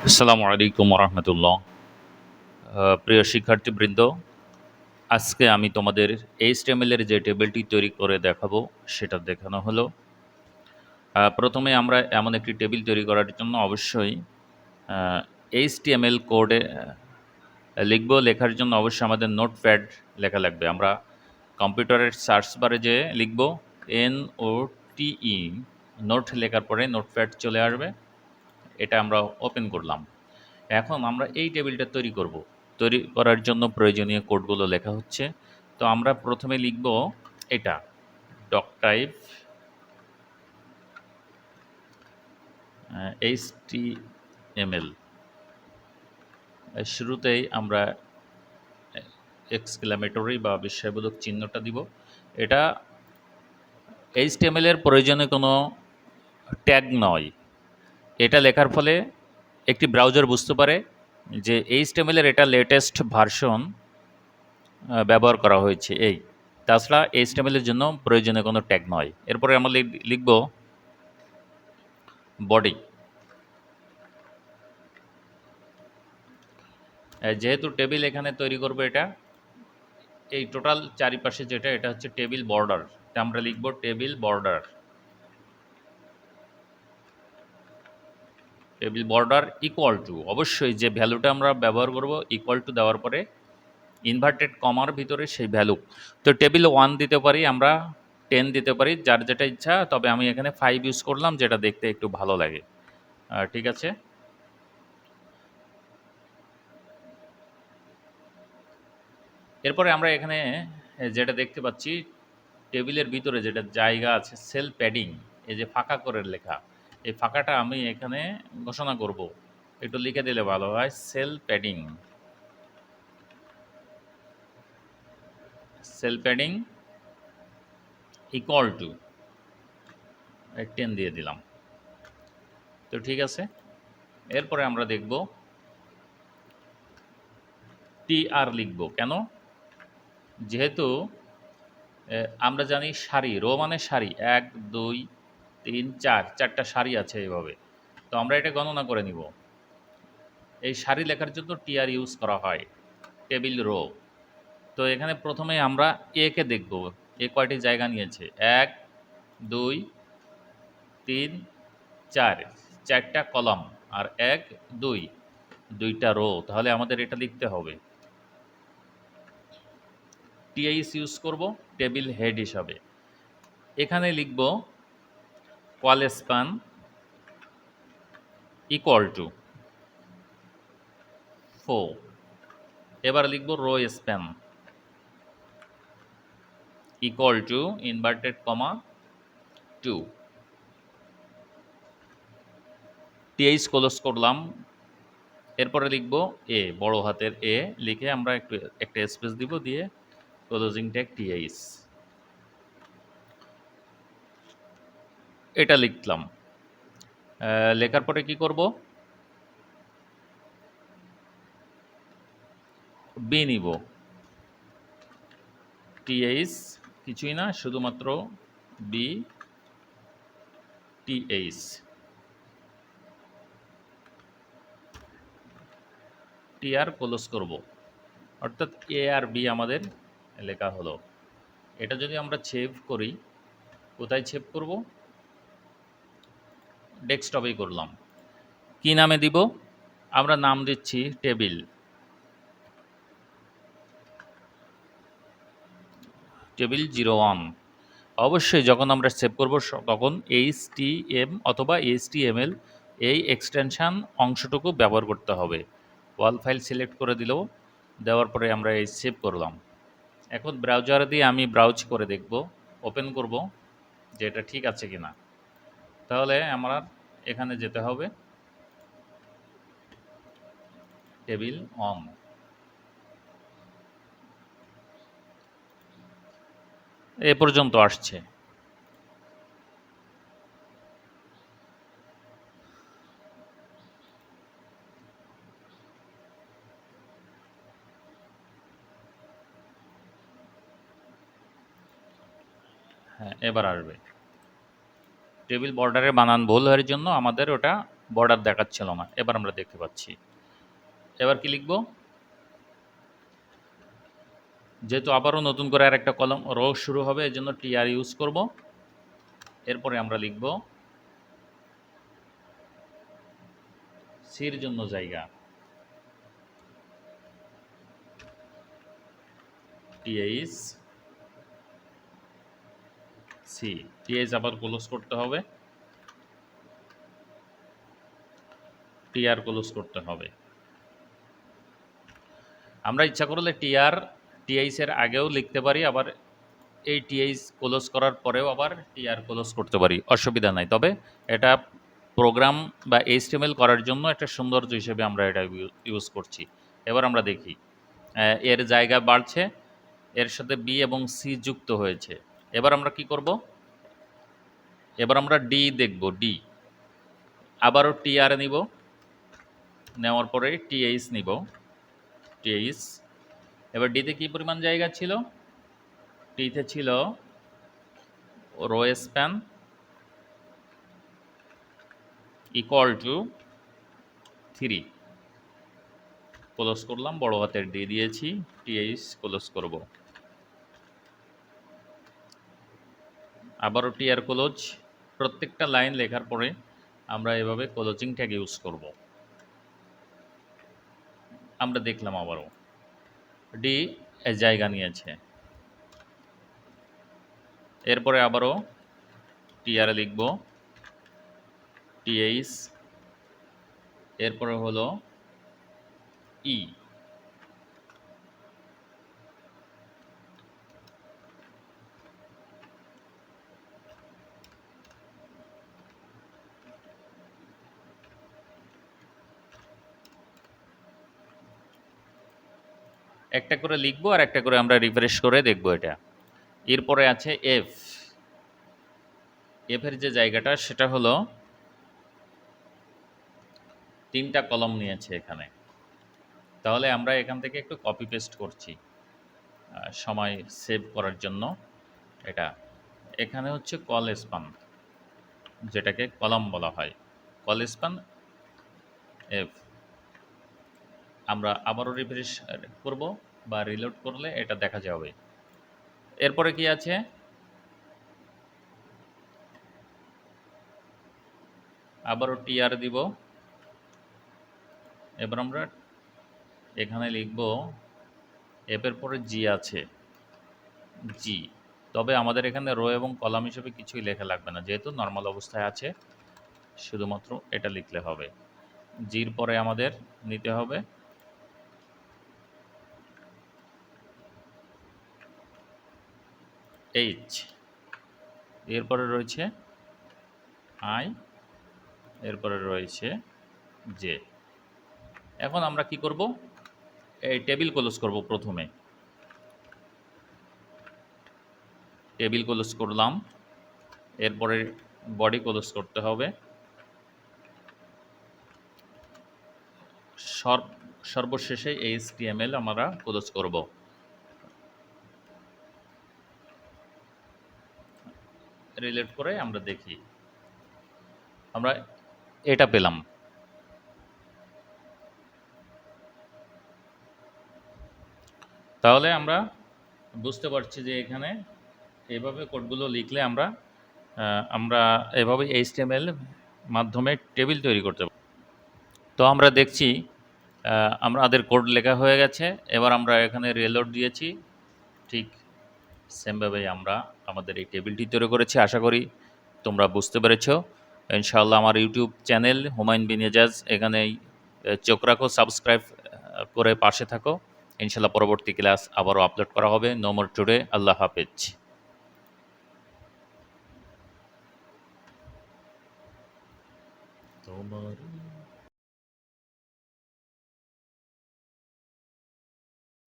আসসালামু আলাইকুম রহমতুল্লাহ। প্রিয় শিক্ষার্থীবৃন্দ, আজকে আমি তোমাদের এইচটিএমএল এর যে টেবিলটি তৈরি করে দেখাবো সেটা দেখানো হলো। প্রথমে আমরা এমন একটি টেবিল তৈরি করার জন্য অবশ্যই এইচটিএমএল কোডে লিখব। লেখার জন্য অবশ্যই আমাদের নোটপ্যাড লেখা লাগবে। আমরা কম্পিউটারের সার্চ বারে যে লিখব NOTE, নোট লেখার পরে নোটপ্যাড চলে আসবে। এটা আমরা ওপেন করলাম। এখন আমরা এই টেবিলটা তৈরি করব। তৈরি করার জন্য প্রয়োজনীয় কোডগুলো লেখা হচ্ছে। তো আমরা প্রথমে লিখব এটা ডক টাইপ HTML। শুরুতেই আমরা এক্সক্লেমেটরি বা বিস্ময়বোধক চিহ্নটা দিব। এটা HTML এর প্রয়োজনীয় কোনো ট্যাগ নয়। এটা লেখার ফলে একটি ব্রাউজার বুঝতে পারে যে HTML এর এটা লেটেস্ট ভার্সন ব্যবহার করা হয়েছে। তাছাড়া HTML এর জন্য প্রয়োজনীয় কোনো ট্যাগ নয়। এরপরে আমরা লিখব বডি। যেহেতু টেবিল এখানে তৈরি করব, এটা এই টোটাল চারিপাশে যেটা এটা হচ্ছে টেবিল বর্ডার, তা আমরা লিখব table border. Table border equal to, অবশ্যই যে ভ্যালুটা আমরা ব্যবহার করব ইকুয়াল টু দেওয়ার পরে ইনভার্টেড কমার ভিতরে সেই ভ্যালু। তো টেবিল 1 দিতে পারি, আমরা 10 দিতে পারি, যার যেটা ইচ্ছা। তবে আমি এখানে 5 ইউজ করলাম, যেটা দেখতে একটু ভালো লাগে। ঠিক আছে। এরপরে আমরা এখানে যেটা দেখতে পাচ্ছি টেবিলের ভিতরে যেটা জায়গা আছে সেল প্যাডিং, এই যে ফাঁকা করে লেখা, এই ফাঁকাটা আমি এখানে ঘোষণা করব। একটু লিখে দিলে ভালো হয়, sell padding. Sell padding equal to 10 দিয়ে দিলাম। তো ঠিক আছে। এরপরে আমরা দেখব TR লিখব কেন? যেহেতু আমরা জানি সারি, রো মানে সারি, 1 2 3 4, চারটা সারি আছে এইভাবে। তো আমরা এটা গণনা করে নিব। এই সারি লেখার জন্য TR ইউজ করা হয়, টেবিল রো। তো এখানে প্রথমে আমরা কে দেখব, কয়টি জায়গা নিয়েছে, 1 2 3 4, চারটা কলাম, আর 1 2, দুইটা রো। তাহলে আমাদের এটা লিখতে হবে, TH ইউজ করব টেবিল হেড হিসাবে। এখানে লিখব কল স্প্যান ইকুয়াল টু 4। এবার লিখব rho span equal to inverted comma 2। TH close করলাম। এরপরে লিখব বড় হাতের লিখে আমরা একটা স্পেস দিব, দিয়ে ক্লোজিং ট্যাগ TH। এটা লিখলাম। লেখার পরে কি করব, বি নিব। TH কিছুই না, শুধুমাত্র বি TH। TR ক্লোজ করব, অর্থাৎ আর বি আমাদের লেখা হলো। এটা যদি আমরা সেভ করি, কোথায় সেভ করব, ডেস্কটপেই করলাম। কি নামে দিব, আমরা নাম দিচ্ছি টেবিল। টেবিল 01। অবশ্যই যখন আমরা সেভ করব তখন HTM অথবা HTML এই এক্সটেনশান অংশটুকু ব্যবহার করতে হবে। ওয়াল ফাইল সিলেক্ট করে দিলেও, দেওয়ার পরে আমরা এই সেভ করলাম। এখন ব্রাউজার দিয়ে আমি ব্রাউজ করে দেখব, ওপেন করব যে এটা ঠিক আছে কিনা। তাহলে আমার এখানে যেতে হবে, টেবিল অন। এ পর্যন্ত আসছে। হ্যাঁ, এবার আসবে। টেবিল বর্ডারের বানান ভুল হওয়ার জন্য আমাদের ওটা বর্ডার দেখাচ্ছিল না, এবার আমরা দেখতে পাচ্ছি। এবার কি লিখব? যেহেতু আবারও নতুন করে আর একটা কলম রো শুরু হবে, এই জন্য টিআর ইউজ করব। এরপরে আমরা লিখব সির জন্য জায়গা, টিএইচ সি, টিএইচ আবার ক্লোজ করতে হবে, টিআর ক্লোজ করতে হবে। আমরা ইচ্ছা করলে টিএইচ এর আগেও লিখতে পারি, আবার এই টিএইচ ক্লোজ করার পরেও আবার টিআর ক্লোজ করতে পারি, অসুবিধা নাই। তবে এটা প্রোগ্রাম বা এইচটিএমএল করার জন্য একটা সৌন্দর্য হিসেবে আমরা এটা ইউজ করছি। এবার আমরা দেখি এর জায়গা বাড়ছে, এর সাথে বি এবং সি যুক্ত হয়েছে। এবার আমরা কি করব? এবার আমরা ডি দেখব, ডি আবারও টিআর নিব, নেওয়ার পরে টিএইচ নিব, টিএইচ। এবার ডিতে কি পরিমাণ জায়গা ছিল? টিতে ছিল rho span equal to 3, close করলাম, বড় হাতের ডি দিয়েছি, টিএইচ ক্লোজ করব, আবারও টিআর ক্লোজ। প্রত্যেকটা লাইন লেখার পরে আমরা এভাবে ক্লোজিং ট্যাগ ইউজ করব। আমরা দেখলাম আবারও ডি এর জায়গা নিয়েছে। এরপরে আবারও টিআর লিখব, টিএইচ, এরপরে হলো ই, একটা করে লিখবো আর একটা করে আমরা রিফ্রেশ করে দেখব এটা। এরপরে আছে এফ, এফের যে জায়গাটা সেটা হলো 3টা কলম নিয়েছে এখানে। তাহলে আমরা এখান থেকে একটু কপি পেস্ট করছি সময় সেভ করার জন্য। এটা এখানে হচ্ছে কল স্পান, যেটাকে কলম বলা হয়, কল স্পান এফ। আমরা আবারও রিফ্রেশ করব বা রিলোড করলে এটা দেখা যাবে। এরপরে কি আছে? আবারও টিআর দিব। এবার আমরা এখানে লিখব এফের পরে জি আছে, জি। তবে আমাদের এখানে রো এবং কলাম হিসেবে কিছুই লেখা লাগবে না, যেহেতু নর্মাল অবস্থায় আছে, শুধুমাত্র এটা লিখলে হবে। জির পরে আমাদের নিতে হবে এইচ, এরপরে রয়েছে আই, এরপরে রয়েছে জে। এখন আমরা কি করব? এই টেবিল ক্লোজ করব। প্রথমে টেবিল ক্লোজ করলাম, এরপরে বডি ক্লোজ করতে হবে, সর্বশেষে এইচটিএমএল আমরা ক্লোজ করব। রিলেট করে আমরা দেখি, আমরা এটা পেলাম। তাহলে আমরা বুঝতে পারছি যে এখানে এভাবে কোডগুলো লিখলে আমরা এভাবে এইচটিএমএল মাধ্যমে টেবিল তৈরি করতে পারি। তো আমরা দেখছি আমাদের কোড লেখা হয়ে গেছে। এবার আমরা এখানে রিলোড দিয়েছি, ঠিক সেমভাবেই আমরা আমাদের এই টেবিলটি তৈরি করেছি। আশা করি তোমরা বুঝতে পেরেছো। ইনশাআল্লাহ আমার ইউটিউব চ্যানেল হুমায়ুন বিন এজাজ, এখানেই চোখ রাখো, সাবস্ক্রাইব করে পাশে থাকো। ইনশাআল্লাহ পরবর্তী ক্লাস আবারও আপলোড করা হবে। No more today. আল্লাহ হাফেজ। তোমার